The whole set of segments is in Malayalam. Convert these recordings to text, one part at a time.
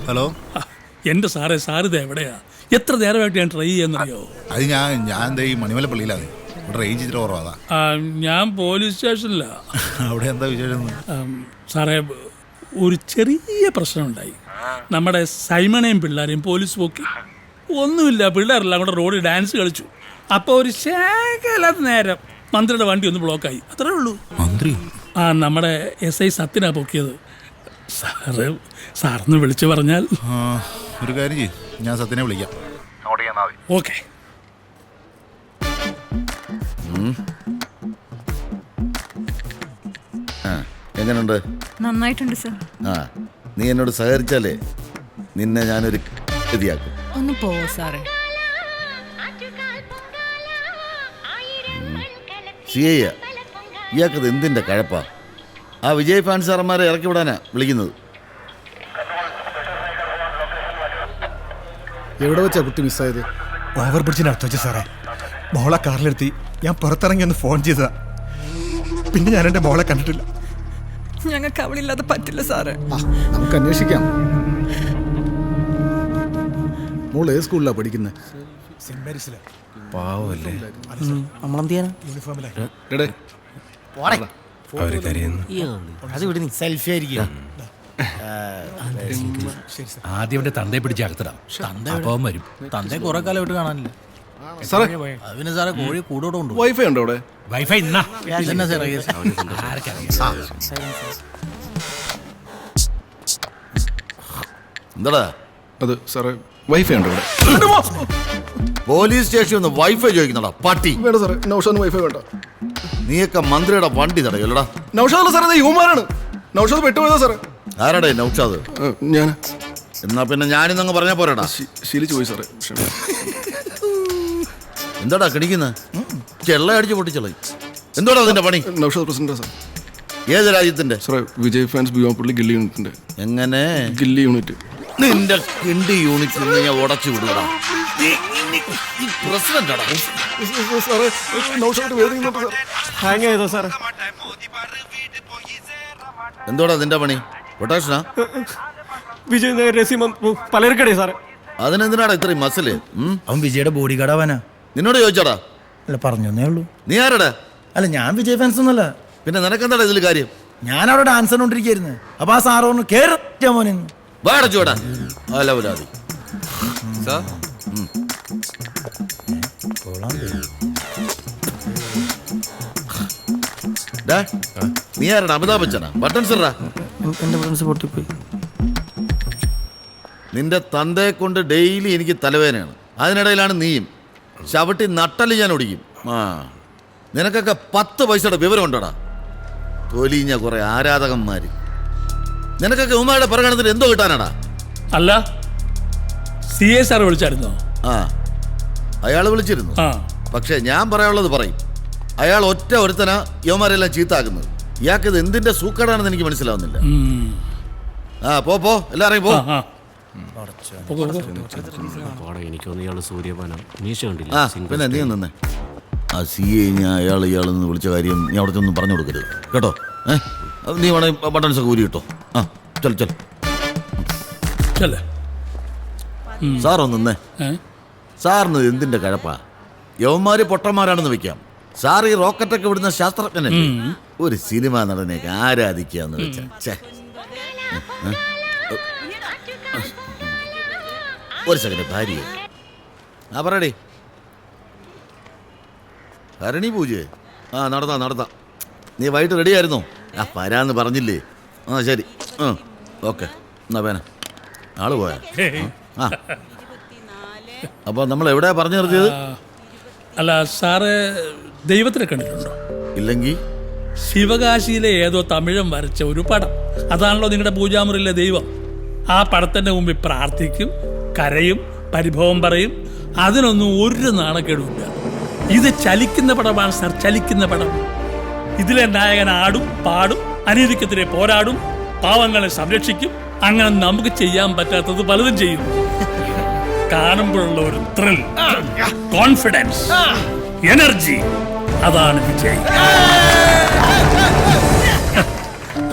ഹലോ. എന്റെ സാറേ, സാറിത് എവിടെയാ? എത്ര നേരമായിട്ട് ഞാൻ ട്രൈ ചെയ്യാന്നറിയോ? അത് ഞാൻ ഈ മണിമല പള്ളിയിലാണ്. ഇവിടെ റേഞ്ച് ഇച്ചിരി കുറവാ. ഞാൻ പോലീസ് സ്റ്റേഷനിലാ. അവിടെ എന്താ വിശേഷം? സാറേ, ഒരു ചെറിയ പ്രശ്നമുണ്ടായി. നമ്മുടെ സൈമണയും പിള്ളേരെയും പോലീസ് പോക്കി. ഒന്നുമില്ല, പിള്ളേരെല്ലാം കൂടെ റോഡിൽ ഡാൻസ് കളിച്ചു. അപ്പോൾ ഒരു ശേഖല നേരം മന്ത്രിയുടെ വണ്ടി ഒന്ന് ബ്ലോക്കായി. അത്രേ ഉള്ളൂ. മന്ത്രി? നമ്മുടെ SI സത്യനാ പൊക്കിയത്. സാറൊന്ന് വിളിച്ചു പറഞ്ഞാൽ. ഒരു കാര്യം ചെയ്യും, ഞാൻ സത്യനെ വിളിക്കാം. ഓക്കെ. എങ്ങനെയുണ്ട്? നന്നായിട്ടുണ്ട് സർ. നീ എന്നോട് സഹകരിച്ചാലേ നിന്നെ ഞാനൊരു ഗതിയാക്കും. ഒന്ന് പോവോ സാറേ? സിയ, ഇയാൾക്കത് എന്തിൻ്റെ കഴപ്പാ? ആ വിജയ് ഫാൻ സാറന്മാരെ ഇറക്കി വിടാനാ വിളിക്കുന്നത്. എവിടെ വെച്ചാ കുട്ടി മിസ്സായത്? ഓവർ ബ്രിഡ്ജിനടുത്ത് വെച്ച സാറേ. മോളെ കാറിലെത്തി ഞാൻ പുറത്തിറങ്ങി ഒന്ന് ഫോൺ ചെയ്തതാ. പിന്നെ ഞാൻ എൻ്റെ മോളെ കണ്ടിട്ടില്ല. ഞങ്ങൾക്ക് അവളില്ലാതെ പറ്റില്ല സാറേ. നമുക്ക് അന്വേഷിക്കാം. മോള് ഏത് സ്കൂളിലാണ് പഠിക്കുന്നത്? സെന്റ് മേരീസിലെ. പാവല്ലേ യൂണിഫോമിലെ. ആദ്യം അവന്റെ തന്തയെ പിടിച്ച് അകത്തിടാം. അപ്പം വരും. തന്തയെ കുറെ കാലമായിട്ട് കാണാനില്ല. അതിന് സാറേ കോഴി കൂടോടെ ഉണ്ട്. വൈഫൈ ഉണ്ടോ അവിടെ? വൈഫൈ എന്താടാ അത് സാറേ, വൈഫൈ ഉണ്ടോ അവിടെ? പോലീസ് സ്റ്റേഷനിൽ ഒന്ന് വൈഫൈ ചോദിക്കുന്നടാ പട്ടി. വേണ്ട സാറേ, നൗഷാദിന് വൈഫൈ വേണ്ട. നീയൊക്കെ മന്ത്രിയുടെ വണ്ടി തടയല്ലടാ. നൗഷാദ് സാറേ, യുവമാരാണ്. നൗഷാദ് പെട്ടുപോയതാ സാറേ. ആരാടേ നൗഷാദ്? ഞാൻ. എന്നാ പിന്നെ ഞാനിന്നങ്ങ് പറഞ്ഞാ പോരാടാ. ശീലിച്ചു പോയി സാറേ. എന്താടാ കിണിക്കുന്നത്? ചെള്ള അടിച്ച് പൊട്ടിച്ചളയും. എന്തോടാ അതിന്റെ പണി? Naushad president sir. ഏത് രാജ്യത്തിന്റെ? സാറേ, വിജയ് ഫാൻസ് ബിയോപ്പള്ളി ഗില്ലി യൂണിറ്റിന്റെ. എങ്ങനെ? ഗില്ലി യൂണിറ്റ്. നിന്റെ കിണ്ടി യൂണിറ്റ് ഞാൻ ഉടച്ചു വിടുകടാ. പ്രസിഡന്റാടാ. സാറേ, നൗഷാദ് വേദനിക്കുന്നുണ്ട് സാർ. ഹാങ് ചെയ്തോ സാറേ? എന്തോടാ നിന്റെ പണി? പൊട്ടാഷനാ? വിജയ് രസീമ പലർക്കടേ സാറേ. അതിനെന്തിനാടാ ഇത്രയും മസില്? അവൻ വിജയുടെ ബോഡി ഗാർഡ് ആവാനാ. നിന്നോട് ചോദിച്ചാടാ? അല്ല, പറഞ്ഞേ ഉള്ളൂ. നീ ആരടാ? അല്ല, ഞാൻ വിജയ് ഫാൻസ് ഒന്നല്ല. പിന്നെ നിനക്കെന്താടാ ഇതിൽ കാര്യം? ഞാൻ അവിടെ ഡാൻസ് കണ്ടോണ്ടിരിക്കുന്നു. അപ്പൊ ആ സാറോന്ന് കേറാ മോനെ. വാടച്ചോടാ അലവലാതി. നീ ആരടാ? അമിതാഭ് ബച്ചനാ? ബട്ടൺ സിറാ? എന്റെ ഫ്രണ്ട്സ് പൊട്ടിപ്പോയി. നിന്റെ തന്തയെ കൊണ്ട് ഡെയിലി എനിക്ക് തലവേദനയാണ്. അതിനിടയിലാണ് നീയും. ചവിട്ടി നട്ടല് ഞാൻ ഒടിക്കും. നിനക്കൊക്കെ 10 പൈസയുടെ വിവരം ഉണ്ടോടാ? തൊലിഞ്ഞ കുറെ ആരാധകന്മാര്. നിനക്കൊക്കെ ഉമ്മയുടെ പ്രകടനത്തിൽ എന്തോ കിട്ടാനാടാ? അല്ല, CA സാർ വിളിച്ചായിരുന്നോ? അയാൾ വിളിച്ചിരുന്നു. പക്ഷെ ഞാൻ പറയാനുള്ളത് പറയും. അയാൾ ഒറ്റ ഒരുത്തനാ യവന്മാരെല്ലാം ചീത്താക്കുന്നത്. ഇയാൾക്കിത് എന്തിന്റെ സൂക്കേടാണെന്ന് എനിക്ക് മനസ്സിലാവുന്നില്ല. പോ എല്ലാരെയും പോ. പിന്നെ നീ നിന്നെ ആ CA ഞാൻ ഇയാളെന്ന് വിളിച്ച കാര്യം നീ അവിടെ ഒന്നും പറഞ്ഞു കൊടുക്കരുത് കേട്ടോ. നീ വേണേ ബട്ടൺസ് ഒക്കെ ഊരി കിട്ടോ. ചെൽ. സാറൊന്നേ. സാറിന് എന്തിന്റെ കഴപ്പാ? യവന്മാര് പൊട്ടന്മാരാണെന്ന് വെക്കാം. സാർ ഈ റോക്കറ്റൊക്കെ വിടുന്ന ശാസ്ത്രജ്ഞനല്ലേ? ഒരു സിനിമ നടനെയൊക്കെ ആരാധിക്കാന്ന് വെച്ചാ. ഒരു സെക്കൻഡ്. ഭാര്യ പറയടേ. ഭരണി പൂജയെ നടത്താം. നീ വൈകിട്ട് റെഡി ആയിരുന്നോ? വരാന്ന് പറഞ്ഞില്ലേ? ശരി. ഓക്കെ. എന്നാ വേന ആള് പോയാ. അപ്പൊ നമ്മൾ എവിടെയാ പറഞ്ഞു നിർത്തിയത്? അല്ല സാറ് ദൈവത്തിനെ കണ്ടിട്ടുണ്ടോ? ഇല്ലെങ്കിൽ ശിവകാശിയിലെ ഏതോ തമിഴൻ വരച്ച ഒരു പടം. അതാണല്ലോ നിങ്ങളുടെ പൂജാമുറിയിലെ ദൈവം. ആ പടത്തിന്റെ മുമ്പിൽ പ്രാർത്ഥിക്കും, കരയും, പരിഭവം പറയും. അതിനൊന്നും ഒരു നാണക്കേടുമില്ല. ഇത് ചലിക്കുന്ന പടമാണ് സാർ, ചലിക്കുന്ന പടം. ഇതിലെ നായകൻ ആടും, പാടും, അനീതിക്കെതിരെ പോരാടും, പാവങ്ങളെ സംരക്ഷിക്കും. അങ്ങനെ നമുക്ക് ചെയ്യാൻ പറ്റാത്തത് പലതും ചെയ്യും. കാണുമ്പോഴുള്ള ഒരു ത്രിൽ, കോൺഫിഡൻസ്, എനർജി, അതാണ് വിജയ്.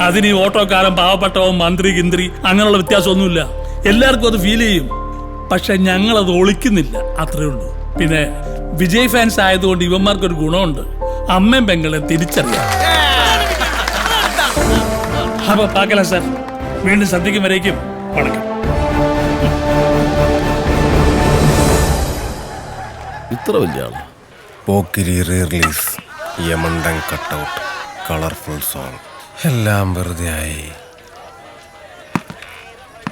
അതിന് ഓട്ടോക്കാരൻ, പാവപ്പെട്ടവൻ, മന്ത്രി, കിന്ത്രി അങ്ങനെയുള്ള വ്യത്യാസമൊന്നുമില്ല. എല്ലാവർക്കും അത് ഫീൽ ചെയ്യും. പക്ഷെ ഞങ്ങളത് ഒളിക്കുന്നില്ല, അത്രേ ഉള്ളൂ. പിന്നെ വിജയ് ഫാൻസ് ആയതുകൊണ്ട് ഇവന്മാർക്കൊരു ഗുണമുണ്ട്, അമ്മയും പെങ്ങളെ തിരിച്ചറിയാം. അപ്പൊ പാക്കല സാർ, വീണ്ടും സദ്യക്കും വരേക്കും വണക്കം. ഇത്ര വലിയ ആളാ. പോക്കിരി റീ റിലീസ്, യമണ്ടൻ കട്ടൗട്ട്, കളർഫുൾ സോങ്, എല്ലാം വെറുതെ ആയി.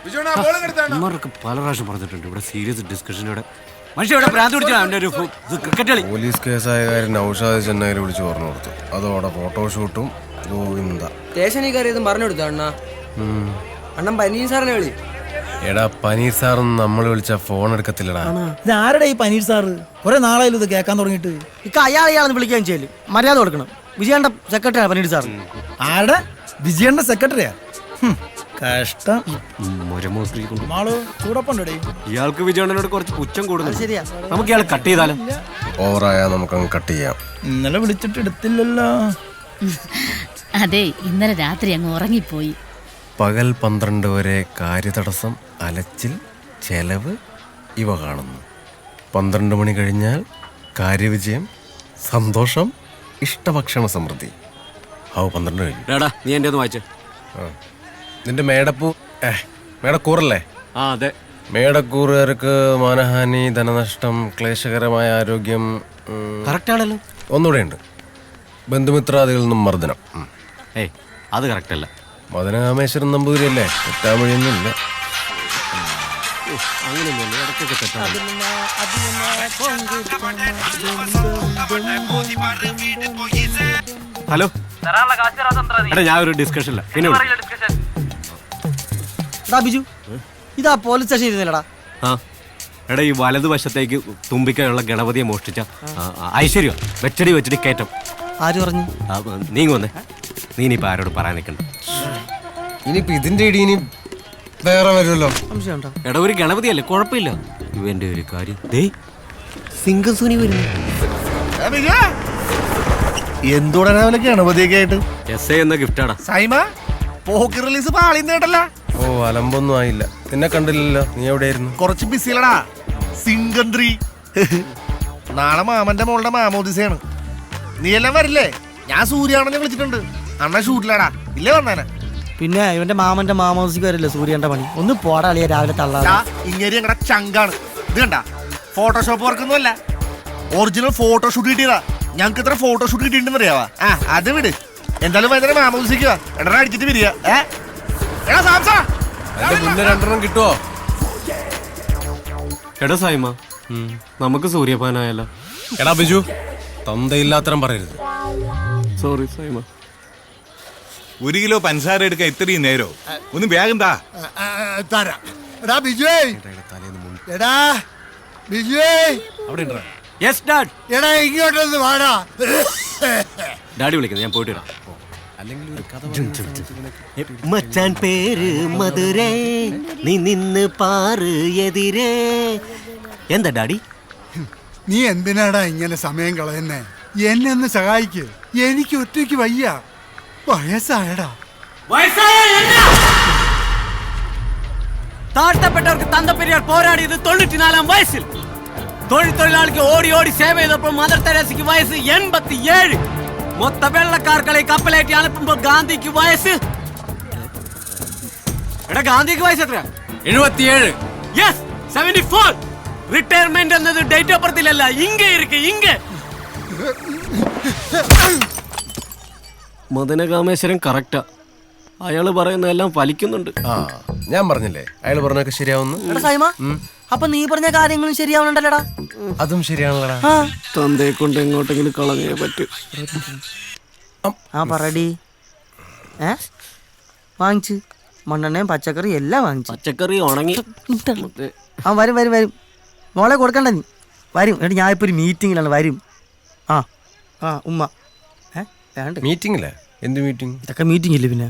ഇവന്മാരൊക്കെ പല പ്രാവശ്യം പറഞ്ഞിട്ടുണ്ട് ഇവിടെ സീരിയസ് ഡിസ്കഷനോടെ മനുഷ്യ ഇവിടെ ഭ്രാന്ത് പിടിച്ചാ അവൻ്റെ ഒരു ക്രിക്കറ്റ് കളി. പോലീസ് കേസായ കാര്യം നൗഷാദ് ചെന്നൈയിൽ വിളിച്ച് പറഞ്ഞു കൊടുത്തു. അതോടെ ഫോട്ടോഷൂട്ടും ഗോവിന്ദ. സ്റ്റേഷനിൽ കയറിയതും പറഞ്ഞു കൊടുത്തു അണ്ണാ. അണ്ണൻ പനീർ സാറിനെ വിളി. എടാ പനീർ സാറൊന്നും നമ്മൾ വിളിച്ച ഫോൺ എടുക്കത്തില്ലടാ. ഇത് ആരുടെ ഈ പനീർ സാറ്? കുറെ നാളായാലും ഇത് കേൾക്കാൻ തുടങ്ങിയിട്ട്. ഇക്ക അയാളെന്ന് വിളിക്കാൻ ചെയ്യല്, മര്യാദ കൊടുക്കണം. വിജയന്റെ സെക്രട്ടറിയാ പനീർ സാർ. ആരുടെ? വിജയന്റെ സെക്രട്ടറിയാ? കഷ്ടം. ഇയാൾക്ക് വിജയണ്ണനോട് കുറച്ച് പുച്ഛം കൂടുന്നു. ശരിയാ, നമുക്ക് ഇയാൾ കട്ട് ചെയ്താലും. ഓവറായാ നമുക്കങ്ങ് കട്ട് ചെയ്യാം. ഇന്നലെ വിളിച്ചിട്ട് എടുത്തില്ലല്ലോ. അതെ, ഇന്നലെ രാത്രി അങ്ങ് ഉറങ്ങിപ്പോയി. പകൽ 12 വരെ കാര്യതടസ്സം, അലച്ചിൽ, ചെലവ് ഇവ കാണുന്നു. 12 മണി കഴിഞ്ഞാൽ കാര്യവിജയം, സന്തോഷം, ഇഷ്ടഭക്ഷണ സമൃദ്ധി. 12 കഴിഞ്ഞു. നീ എൻ്റെ ഒന്ന് വായിച്ചേ. നിന്റെ മേടക്കൂറല്ലേ? ആ അതെ. മേടക്കൂറുകാർക്ക് മാനഹാനി, ധനനഷ്ടം, ക്ലേശകരമായ ആരോഗ്യം. കറക്റ്റ് ആണല്ലോ. ഒന്നുകൂടെ ഉണ്ട്, ബന്ധുമിത്രാദികളിൽ നിന്നും മർദ്ദനം. ഏയ് അത് കറക്റ്റ് അല്ല. മദനകാമേശ്വരൻ നമ്പൂതിരിയല്ലേ, തെറ്റാമൊഴിയൊന്നുമില്ല. ഹലോ എടാ, ഞാൻ ഒരു ഡിസ്കഷനില്ല. പിന്നെ ബിജു, ഇതാ പോലീസ് സ്റ്റേഷൻ ഇരുന്നില്ലടാ. ആ എടാ, ഈ വലതുവശത്തേക്ക് തുമ്പിക്കയുള്ള ഗണപതിയെ മോഷ്ടിച്ച ഐശ്വര്യ വെച്ചടി കയറ്റം. ആര് പറഞ്ഞു? നീങ്ങ വന്നേ. നീ ഇനിയിപ്പോ ആരോട് പറയാൻ നിൽക്കണ്ട. ഇനിയിപ്പോ ഇതിന്റെ ഇടി ഇനി വേറെ വരുമല്ലോ. എടാ, ഒരു ഗണപതിയല്ലേ, കുഴപ്പമില്ല. ഇവന്റെ ഒരു കാര്യം സിംഗസൂനി വരുന്നു. എന്തോടാ രാവിലെ ഗണപതിയൊക്കെ ആയിട്ട്? എസ് എ എന്ന ഗിഫ്റ്റാടാ. സൈമ പോക്ക് റിലീസ് പാളിന്നേട്ടല്ല. ഓ, അലമ്പൊന്നും ആയില്ല. നിന്നെ കണ്ടില്ലല്ലോ, നീ എവിടെയായിരുന്നു? കുറച്ച് ബിസിലടാ. സിംഗന്ത്രി നാളെ മാമന്റെ മോളുടെ മാമോദിസയാണ്. നീ എല്ലാം വരില്ലേ? ഞാൻ സൂര്യാണെന്നെ വിളിച്ചിട്ടുണ്ട്. അണ്ണ ഷൂട്ടിലാടാ, ഇല്ലേ വന്നാനെ? പിന്നെ ഇവന്റെ മാമന്റെ മാമോസിക്ക് വരില്ലേ സൂര്യന്റെ പണി. ഒന്ന് പോടാ അളിയ, രാവിലെ തള്ളാ. ഇങ്ങനെ ഞങ്ങളുടെ ചങ്കാണ്. ഇത് കണ്ട, ഫോട്ടോഷോപ്പ് വർക്കൊന്നുമല്ല, ഒറിജിനൽ ഫോട്ടോഷൂട്ട് കിട്ടിയതാ. ഞങ്ങൾക്ക് ഇത്ര ഫോട്ടോഷൂട്ട് കിട്ടിയിട്ടുണ്ടെന്ന് അറിയാവാ. അത് വിട്. എന്തായാലും വൈകുന്നേരം മാമോദിസിക്കുക. എടാ അടിച്ചിട്ട് വരിക. മുന്നേ 2 കിട്ടുവോ? എടാ സൈമ, നമുക്ക് സൂര്യപാനായല്ലോ. എടാ ബിജു, തന്തയില്ലാത്തരം പറയരുത്. സോറി സൈമ. 1 കിലോ പഞ്ചസാര എടുക്കാൻ ഇത്രയും നേരോ? ഒന്ന് വേഗം താ. Yes dad. എടാ ഇങ്ങോട്ടൊന്ന് വാടാ. ഡാഡി വിളിക്കുന്നത്, ഞാൻ പോയിട്ട് വരാം. മച്ചാൻ പേര് മധുരേ, നീ നിന്ന് പാറ് എതിരേ. എന്താ ഡാഡി? നീ എന്തിനാടാ ഇങ്ങനെ സമയം കളയുന്നേ? എന്നെ ഒന്ന് സഹായിക്ക്, എനിക്ക് ഒറ്റയ്ക്ക് വയ്യ. വയസ്സായടാ. താഴ്ത്തപ്പെട്ടവർക്ക് തന്തപ്പെരിയാർ പോരാടിയത് 94-ാം വയസ്സിൽ. തൊഴിലാളിക്ക് ഓടി ഓടി സേവ ചെയ്തപ്പോൾ മദർ തെരേസയ്ക്ക് വയസ്സ് 87. മൊത്ത വെള്ളക്കാർക്കളെ കപ്പലേറ്റി അnuப்புമ്പോൾ ഗാന്ധിക്ക് വയസ്സ്. എടാ, ഗാന്ധിക്ക് വയസ്സ് എത്രയാ? 77. യെസ്, 74. റിട്ടയർമെന്റ് എന്നത് ഡേറ്റ് ഓഫ് ബർത്തിലല്ല, ഇങ്ങ ഇരിക്കെ ഇങ്ങ. മദനകാമേശ്വരൻ കറക്റ്റാ. അയാള് പറയുന്നതെല്ലാം ഫലിക്കുന്നുണ്ട്. ഞാൻ പറഞ്ഞില്ലേ, അയാൾ പറഞ്ഞൊക്കെ ശരിയാവുന്നു. അപ്പൊ നീ പറഞ്ഞ കാര്യങ്ങളും ശരിയാവണുണ്ടല്ലോടാ. അതും ശരിയാണല്ലോടാ. തന്തയെ കൊണ്ട് എങ്ങോട്ടെങ്കിലും കളഞ്ഞേ പറ്റൂ. ആ പറടി. വാങ്ങിച്ചു മണ്ണെണ്ണയും പച്ചക്കറി എല്ലാം വാങ്ങിച്ചു. പച്ചക്കറി ഉണങ്ങി. ആ വരും വരും വരും. മോളെ കൊടുക്കണ്ട നീ. വരും. എടി, ഞാൻ ഇപ്പൊ ഒരു മീറ്റിങ്ങിലാണ്. വരും. ആ ഉമ്മ. മീറ്റിംഗില്ലേ? എന്ത് മീറ്റിംഗ്? ഇതൊക്കെ മീറ്റിംഗ് ഇല്ലേ പിന്നെ?